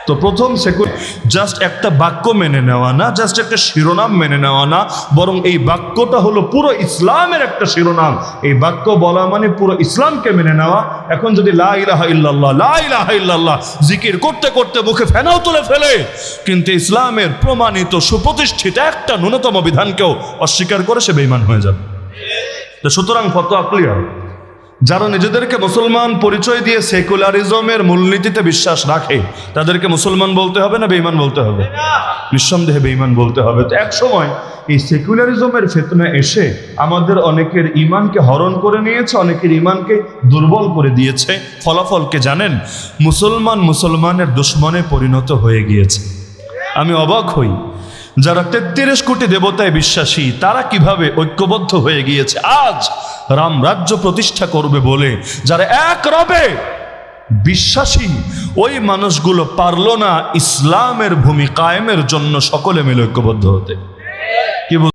তো প্রথম জাস্ট একটা বাক্য মেনে নেওয়া না, জাস্ট একটা শিরোনাম মেনে নেওয়া না, বরং এই বাক্যটা হলো পুরো ইসলামের একটা শিরোনাম। এই বাক্য বলা মানে পুরো ইসলামকে মেনে নেওয়া। এখন যদি লা ইলাহা ইল্লাল্লাহ, লা ইলাহা ইল্লাল্লাহ জিকির করতে করতে মুখে ফেনাও তুলে ফেলে, কিন্তু ইসলামের প্রমাণিত সুপ্রতিষ্ঠিত একটা ন্যূনতম বিধানকেও অস্বীকার করে, সে বেঈমান হয়ে যাবে। তো সুতরাং ফতোয়া ক্লিয়ার। যারা নিজেদেরকে মুসলমান পরিচয় দিয়ে সেকুলারিজমের মূলনীতিতে বিশ্বাস রাখে, তাদেরকে মুসলমান বলতে হবে না বেঈমান বলতে হবে? নিঃসন্দেহে বেঈমান বলতে হবে। তো এক সময় এই সেকুলারিজমের ফিতনা এসে আমাদের অনেকের ঈমানকে হরণ করে নিয়েছে, অনেকের ঈমানকে দুর্বল করে দিয়েছে। ফলাফলকে জানেন? মুসলমানের দুশমনে পরিণত হয়ে গিয়েছে। আমি অবাক হই, যারা 33 কোটি দেবতায় বিশ্বাসী, তারা কিভাবে ঐক্যবদ্ধ হয়ে গিয়েছে। আজ রাম রাজ্য প্রতিষ্ঠা করবে বলে যারা এক রবে বিশ্বাসী, ওই মানুষগুলো পারল না ইসলামের ভূমি কায়েমের জন্য সকলে মিলে ঐক্যবদ্ধ হতে। কি